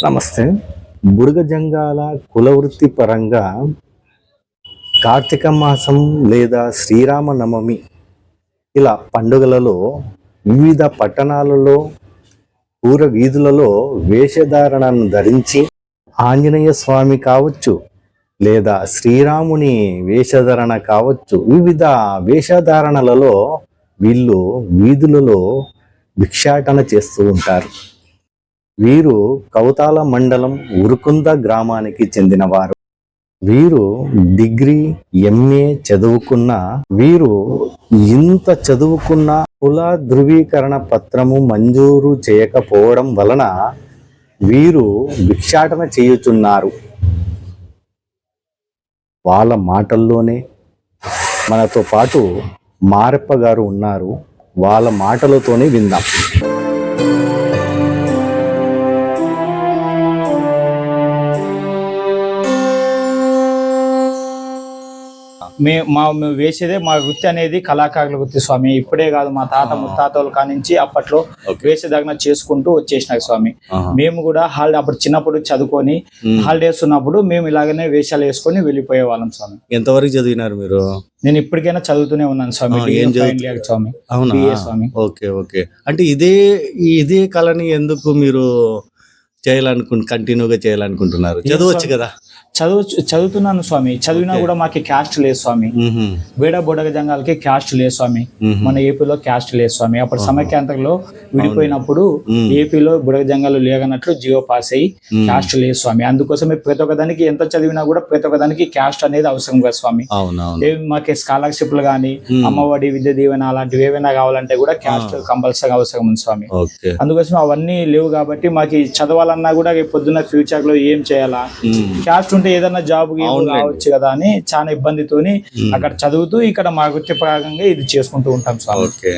నమస్తే. బుడగ జంగాల కులవృత్తి పరంగా కార్తీక మాసం లేదా శ్రీరామనవమి ఇలా పండుగలలో వివిధ పట్టణాలలో పూర వీధులలో వేషధారణను ధరించి ఆంజనేయ స్వామి కావచ్చు లేదా శ్రీరాముని వేషధారణ కావచ్చు, వివిధ వేషధారణలలో వీళ్ళు వీధులలో భిక్షాటన చేస్తూ ఉంటారు. వీరు కౌతాల మండలం ఉరుకుంద గ్రామానికి చెందినవారు. వీరు డిగ్రీ ఎంఏ చదువుకున్న వీరు ఇంత చదువుకున్న కుల ధృవీకరణ పత్రము మంజూరు చేయకపోవడం వలన వీరు భిక్షాటన చేయుచున్నారు. వాళ్ళ మాటల్లోనే మనతో పాటు మారెప్ప గారు ఉన్నారు. వాళ్ళ మాటలతోనే విందాం. మేము వేసేదే మా వృత్తి అనేది కళాకారుల వృత్తి స్వామి. ఇప్పుడే కాదు, మా తాత ముత్తాతల కానించి అప్పట్లో వేషధారణ చేసుకుంటూ వచ్చేసినారు స్వామి. మేము కూడా అప్పుడు చిన్నప్పుడు చదువుకొని హాలిడేస్ ఉన్నప్పుడు మేము ఇలాగనే వేషాలు వేసుకొని వెళ్ళిపోయే వాళ్ళం స్వామి. ఎంతవరకు చదివినారు మీరు? నేను ఇప్పటికైనా చదువుతూనే ఉన్నాను స్వామి. స్వామి. అవునా స్వామి? Okay okay. అంటే ఇదే కళని ఎందుకు మీరు కంటిన్యూగా చేయాలనుకుంటున్నారు? చదవచ్చు కదా. చదువుతున్నాను స్వామి. చదివినా కూడా మాకు క్యాస్ట్ లేదు స్వామి. బుడగ జంగాలకి క్యాస్ట్ లేదు స్వామి. మన ఏపీలో క్యాస్ట్ లేదు స్వామి. అప్పుడు సమైక్యాంధ్రలో విడిపోయినప్పుడు ఏపీలో బుడగ జంగాలు లేగనట్లు జియో పాస్ అయ్యి క్యాస్ట్ లేదు స్వామి. అందుకోసమే ప్రతి ఒక్క దానికి ఎంత చదివినా కూడా ప్రతి ఒక్క దానికి క్యాస్ట్ అనేది అవసరం కదా స్వామి. మాకు స్కాలర్షిప్లు గానీ, అమ్మఒడి, విద్య దీవెన అలాంటివి ఏవైనా కావాలంటే కూడా క్యాస్ట్ కంపల్సరీ అవసరం ఉంది స్వామి. అందుకోసం అవన్నీ లేవు కాబట్టి మాకు చదవాలన్నా కూడా పొద్దున్న ఫ్యూచర్ లో ఏం చేయాలా, క్యాస్ట్ ఉంటే ఏదైనా జాబ్ రావచ్చు కదా అని చాలా ఇబ్బందితోని అక్కడ చదువుతూ ఇక్కడ మా వృత్తి ప్రకారంగా ఇది చేసుకుంటూ ఉంటాం సార్. ఓకే.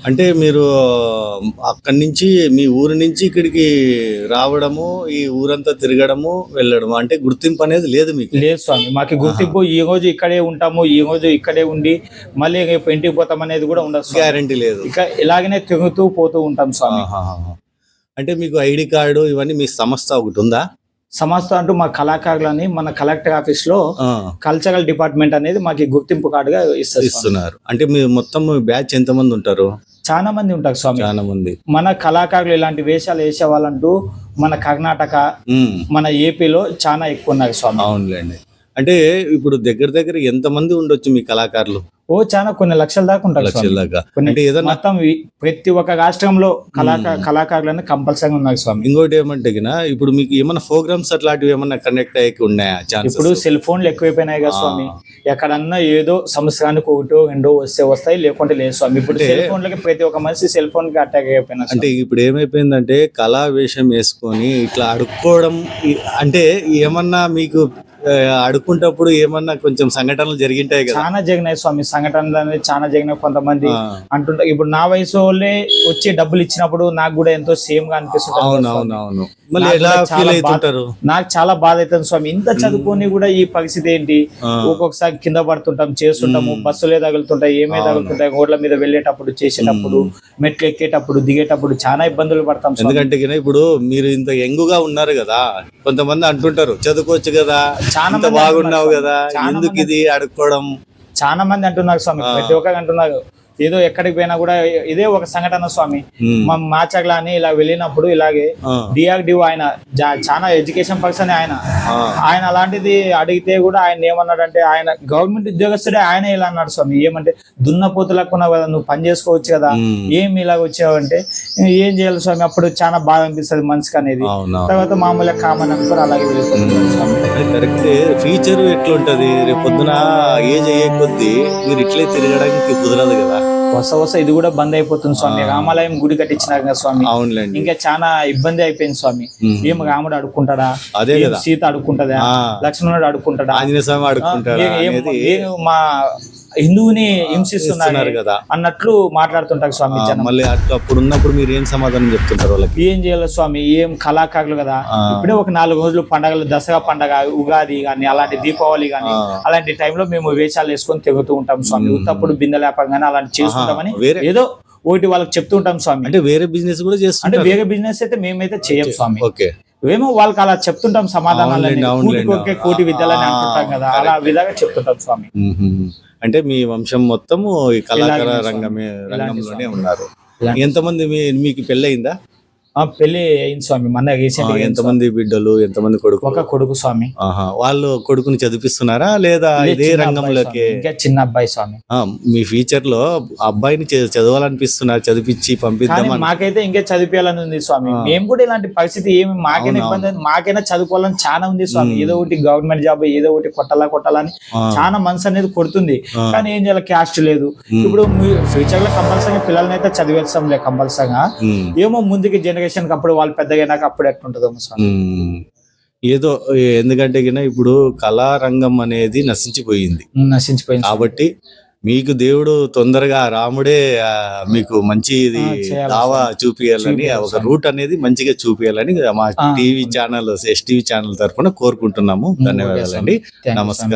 అంటే మీరు అక్కడి నుంచి మీ ఊరి నుంచి ఇక్కడికి రావడము, ఈ ఊరంతా తిరగడము, వెళ్ళడము, అంటే గుర్తింపు అనేది లేదు మీకు? లేదు స్వామి, మాకు గుర్తింపు ఈ రోజు ఇక్కడే ఉంటాము, ఈ రోజు ఇక్కడే ఉండి మళ్ళీ ఇంటికి పోతాం అనేది కూడా ఉండదు, గ్యారంటీ లేదు. ఇక ఇలాగనే తిరుగుతూ పోతూ ఉంటాం స్వామి. అంటే మీకు ఐడి కార్డు ఇవన్నీ మీ సంస్థ ఒకటి ఉందా? సంస్థ అంటూ మా కళాకారులని మన కలెక్టర్ ఆఫీస్ లో కల్చరల్ డిపార్ట్మెంట్ అనేది మాకు గుర్తింపు కార్డుగా ఇస్తున్నారు. అంటే మీరు మొత్తం బ్యాచ్ ఎంత మంది ఉంటారు? చాలా మంది ఉంటారు స్వామి. చాలా మంది. మన కళాకారులు ఇలాంటి వేషాలు వేసే వాళ్ళంటూ మన కర్ణాటక, మన ఏపీలో చాలా ఎక్కువ ఉన్నారు స్వామి. అవునులేండి. అంటే ఇప్పుడు దగ్గర ఎంత మంది ఉండొచ్చు మీ కళాకారులు? చాలా కొన్ని లక్షల దాకా ఉంటారు. మొత్తం ప్రతి ఒక్క రాష్ట్రంలో కళాకారులను కంపల్సరీ ఉన్నారు స్వామి. ఇంకోటి ఏమంటే ఇప్పుడు మీకు ఏమైనా ప్రోగ్రామ్స్ అట్లాంటివి ఏమన్నా కనెక్ట్ అయ్యి ఉన్నాయా? ఇప్పుడు సెల్ ఫోన్లు ఎక్కువైపోయినాయి కదా స్వామి. ఎక్కడన్నా ఏదో సంవత్సరానికి ఒకటో రెండో వస్తాయి, లేకుంటే లేదు స్వామి. ఇప్పుడు సెల్ ఫోన్లకి ప్రతి ఒక్క మనిషి సెల్ ఫోన్ కి అటాక్ అయిపోయినా. అంటే ఇప్పుడు ఏమైపోయిందంటే కళా వేషం వేసుకొని ఇట్లా అడుక్కోవడం, అంటే ఏమన్నా మీకు అడుక్కుంటప్పుడు ఏమన్నా కొంచెం సంఘటనలు జరిగింటాయి కదా? చాలా జరిగినాయి స్వామి సంఘటనలు అనేది, చాలా జరిగినాయి. కొంతమంది అంటుంటారు ఇప్పుడు నా వయసు వాళ్ళే వచ్చి డబ్బులు ఇచ్చినప్పుడు నాకు కూడా ఎంతో సేమ్ గా అనిపిస్తుంది. అవునవును. నాకు చాలా బాధ అవుతుంది స్వామి. ఇంత చదువుకొని కూడా ఈ పరిస్థితి ఏంటి? ఒక్కొక్కసారి కింద పడుతుంటాం, చేస్తుంటాము, బస్సులే తగులుతుంటాయి, ఏమే తగులుతుంటాయి, రోడ్ల మీద వెళ్ళేటప్పుడు, చేసేటప్పుడు, మెట్లు ఎక్కేటప్పుడు, దిగేటప్పుడు చాలా ఇబ్బందులు పడతాం. ఎందుకంటే ఇప్పుడు మీరు ఇంత యంగుగా ఉన్నారు కదా, కొంతమంది అంటుంటారు చదువుకోవచ్చు కదా, చాలా బాగున్నావు కదా, ఎందుకు ఇది అడుక్కోవడం? చాలా మంది అంటున్నారు స్వామి. ప్రతి ఒక్కరు అంటున్నారు. ఏదో ఎక్కడికి పోయినా కూడా ఇదే ఒక సంఘటన స్వామి. మా మాచర్ల అని ఇలా వెళ్ళినప్పుడు ఇలాగే డిఆర్డిఓ ఆయన చాలా ఎడ్యుకేషన్ పర్సన్ ఆయన అలాంటిది అడిగితే కూడా ఆయన ఏమన్నాడంటే, ఆయన గవర్నమెంట్ ఉద్యోగస్తుడే, ఆయన ఇలా అన్నాడు స్వామి. ఏమంటే దున్నపోతులకున్నావు కదా, నువ్వు పని చేసుకోవచ్చు కదా, ఏమి ఇలాగ వచ్చావంటే ఏం చేయాలి స్వామి. అప్పుడు చాలా బాధ అనిపిస్తుంది మనసుకు అనేది. తర్వాత మామూలుగా కామన్ అనుకుని అలాగే వెళ్ళిపోతుంది స్వామి. కరెక్ట్. ఫ్యూచర్ ఎట్లుంటది రేపు పొద్దున ఏజ్ అయ్యే కొద్దీ మీరు ఇట్లే తిరగడానికి కుదరదు కదా. వస ఇది కూడా బంద్ అయిపోతుంది స్వామి. రామాలయం గుడి కట్టించినారు కదా స్వామి. అవునులేండి. ఇంకా చాలా ఇబ్బంది అయిపోయింది స్వామి. ఏం రాముడు అడుక్కుంటాడా, సీత అడుక్కుంటదా, లక్ష్మణుడు అడుక్కుంటాడా, ఆంజనేయ స్వామి అడుక్కుంటాడా, మా హిందువుని హింసిస్తున్నారు కదా అన్నట్లు మాట్లాడుతుంటారు స్వామి. మళ్ళీ అప్పుడు ఉన్నప్పుడు మీరు ఏం సమాధానం చెప్తుంటారు వాళ్ళకి? ఏం చేయాలి స్వామి, ఏం కళాకారులు కదా, ఇప్పుడే ఒక 4 రోజులు పండగలు, దసరా పండగ, ఉగాది గాని, అలాంటి దీపావళి గాని, అలాంటి టైంలో మేము వేషాలు వేసుకొని తిరుగుతూ ఉంటాం స్వామి. ఉత్తప్పుడు బిందె లేపం గానీ అలాంటి చేసుకుంటామని ఏదో ఒకటి వాళ్ళకి చెప్తూ ఉంటాం స్వామి. అంటే వేరే బిజినెస్ కూడా చేస్తాం? అంటే వేరే బిజినెస్ అయితే మేమైతే చేయం స్వామి. ఓకే. ఏమో వాళ్ళకి అలా చెప్తుంటాం సమాధానాలు, అవునులేండి. కోటి విద్యలని అంటుంటాం కదా, అలా విధంగా చెప్తుంటాం స్వామి. అంటే మీ వంశం మొత్తము ఈ కళాకార ఇలాగే రంగంలోనే ఉన్నారు. ఇలాంటి ఎంతమంది మీకు పెళ్ళయిందా? పెళ్లి అయింది స్వామి, మన రీసెంట్ ఎంతమంది బిడ్డలు, ఎంతమంది కొడుకు? ఒక కొడుకు స్వామి. వాళ్ళు కొడుకుని చదివిస్తున్నారా లేదా ఇదే చిన్న అబ్బాయి రంగంలోకి? స్వామి, ఇంకా చిన్న అబ్బాయి స్వామి. మీ ఫ్యూచర్ లో అబ్బాయిని చదవాలనిపిస్తున్నారు, చదివించి కానీ పంపిద్దాం మాకైతే ఇంకా చదివించాలని ఉంది స్వామి. మేము కూడా ఇలాంటి పరిస్థితి ఏమి మాకైనా ఇబ్బంది, మాకైనా చదువుకోవాలని చాలా ఉంది స్వామి. ఏదో ఒకటి గవర్నమెంట్ జాబ్, ఏదో ఒకటి కొట్టాలని చాలా మనసు అనేది కొడుతుంది. కానీ ఏం చేయాలి, క్యాస్ట్ లేదు. ఇప్పుడు ఫ్యూచర్ లో కంపల్సరీగా పిల్లల్ని అయితే చదివేస్తాంలే కంపల్సరీగా. ఏమో ముందుకి జనరేషన్ అప్పుడు వాళ్ళు పెద్దగా అప్పుడు ఎట్లుంటుందో స్వామి. ఏదో ఎందుకంటే ఇప్పుడు కళారంగం అనేది నశించిపోయింది కాబట్టి మీకు దేవుడు తొందరగా రాముడే మీకు మంచి దావా చూపియాలని, ఒక రూట్ అనేది మంచిగా చూపియాలని మా టీవీ ఛానల్, ఎస్టీవీ ఛానల్ తరఫున కోరుకుంటున్నాము. ధన్యవాదాలండి. నమస్కారం.